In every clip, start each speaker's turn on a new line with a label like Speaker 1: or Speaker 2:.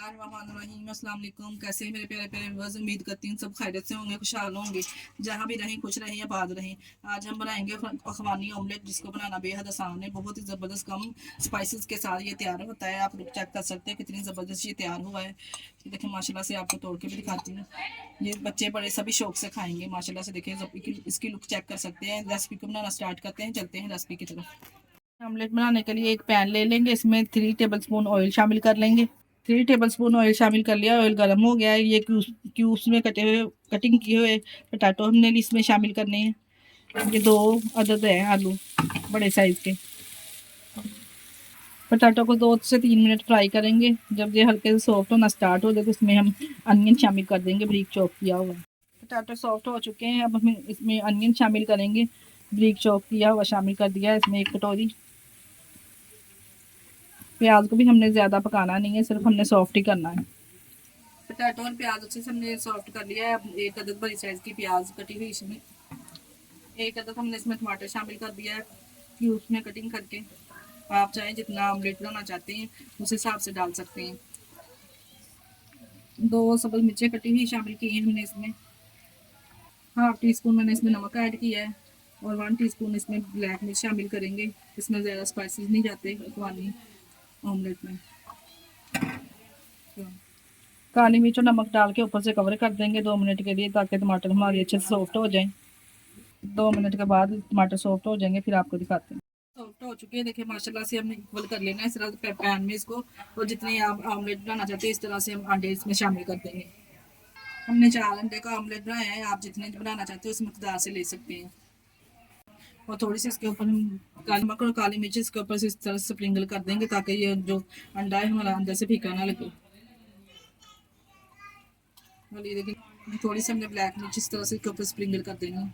Speaker 1: बिस्मिल्लाहिर्रहमानिर्रहीम। अस्सलाम वालेकुम। कैसे हैं मेरे प्यारे प्यारे व्यूअर्स? उम्मीद करती हूँ सब खैरियत से होंगे, खुशहाल होंगे, जहाँ भी रहें खुश रहें, आबाद रहें। आज हम बनाएंगे अखबानी ऑमलेट, जिसको बनाना बेहद आसान है। बहुत ही ज़बरदस्त कम स्पाइसेस के साथ ये तैयार होता है। आप लोग चेक कर सकते हैं कितनी ज़बरदस्त ये तैयार हुआ है। देखिए माशाल्लाह से आपको तोड़ के भी दिखाती हूँ। ये बच्चे बड़े सभी शौक से खाएंगे माशाल्लाह से। देखिए इसकी लुक चेक कर सकते हैं। रेसिपी को बनाना स्टार्ट करते हैं, चलते हैं रेसिपी की तरफ। ऑमलेट बनाने के लिए एक पैन ले लेंगे, इसमें 3 टेबलस्पून ऑयल शामिल कर लेंगे। 3 टेबलस्पून ऑयल शामिल कर लिया। ऑयल गर्म हो गया है। ये क्यूब्स में कटिंग किए हुए पोटैटो हमने इसमें शामिल करने हैं। ये 2 अदद है आलू बड़े साइज के। पोटैटो को 2 से 3 मिनट फ्राई करेंगे। जब ये हल्के से सॉफ्ट होना स्टार्ट हो जाए तो इसमें हम अनियन शामिल कर देंगे, बारीक चॉप किया हुआ। पोटैटो सॉफ्ट हो चुके हैं। अब हम इसमें अनियन शामिल करेंगे, बारीक चॉप किया हुआ शामिल कर दिया है इसमें 1 कटोरी। प्याज को भी हमने ज़्यादा पकाना नहीं है, सिर्फ हमने सॉफ्ट ही करना है। पोटैटो और प्याज अच्छे से हमने सॉफ्ट कर लिया है। अब 1 अदद बड़ी साइज़ की प्याज कटी हुई, इसमें 1 अदद हमने इसमें टमाटर शामिल कर दिया है क्यूब्स में कटिंग करके। आप चाहें जितना ऑमलेट बनाना चाहते हैं उस हिसाब से डाल सकते हैं। 2 सब्ज़ मिर्चें कटी हुई शामिल की हैं हमने इसमें। हाफ टी स्पून मैंने इसमें नमक ऐड किया है और 1 टीस्पून इसमें ब्लैक मिर्च शामिल करेंगे। इसमें ज़्यादा स्पाइसेस नहीं जाते अखबानी ऑमलेट में। काली मिर्च और नमक डाल के ऊपर से कवर कर देंगे 2 मिनट के लिए, ताकि टमाटर हमारे अच्छे से सॉफ्ट हो जाएं। 2 मिनट के बाद टमाटर सॉफ्ट हो जाएंगे, फिर आपको दिखाते हैं। सॉफ्ट हो चुके हैं, देखिए माशाल्लाह से हमने इक्वल कर लेना है इस तरह पैन में इसको। और जितने आप ऑमलेट बनाना चाहते हैं इस तरह से हम अंडे इसमें शामिल कर देंगे। हमने 4 अंडे का ऑमलेट बनाया है। आप जितने बनाना चाहते हो उस मकदार से ले सकते हैं। और थोड़ी सी इसके ऊपर हम काली नमक और काली मिर्च इसके ऊपर से इस तरह से स्प्रिंकल कर देंगे, ताकि ये जो अंडा है हमारा अंदर से फीका ना लगे। और ये देखिए थोड़ी सी हमने ब्लैक मिर्च इस तरह से इसके ऊपर स्प्रिंकल कर देनी है।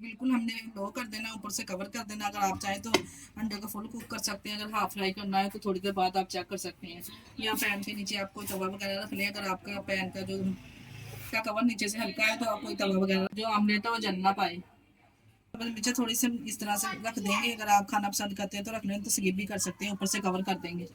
Speaker 1: बिल्कुल हमने लो कर देना, ऊपर से कवर कर देना। अगर आप चाहें तो अंडे को फुल कुक कर सकते हैं। अगर हाफ फ्राई करना है तो थोड़ी देर बाद आप चेक कर सकते हैं। या पैन के नीचे आप कोई तवा वगैरह रख लें। अगर आपका पैन का जो का कवर नीचे से हल्का है तो आप कोई तवा वगैरह जो ऑमलेट है वो जल ना पाए। नीचे थोड़ी सी इस तरह से रख देंगे। अगर आप खाना पसंद करते हैं तो रख लें, तो स्किप भी कर सकते हैं, ऊपर से कवर कर देंगे।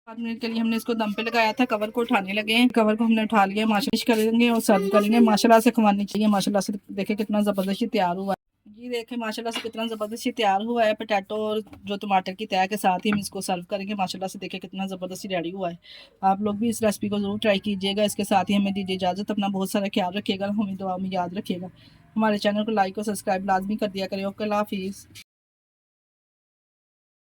Speaker 1: 5 मिनट के लिए हमने इसको दम पे लगाया था। कवर को उठाने लगे हैं। कवर को हमने उठा लिया, माशाल्लाह करेंगे और सर्व करेंगे। माशाल्लाह से खवानी चाहिए। माशाल्लाह से देखिए कितना ज़बरदस्त तैयार हुआ है। जी देखिए माशाल्लाह से कितना ज़बरदस्त तैयार हुआ है। पोटैटो और जो टमाटर की तय के साथ ही हम इसको सर्व करेंगे। माशाल्लाह से देखिए कितना ज़बरदस्त रेडी हुआ है। आप लोग भी इस रेसिपी को ज़रूर ट्राई कीजिएगा। इसके साथ ही हमें दीजिए इजाज़त। अपना बहुत सारा ख्याल रखिएगा, हमें दुआ में याद रखिएगा। हमारे चैनल को लाइक और सब्सक्राइब लाजमी कर दिया करें। ओके, अल्लाह हाफिज़।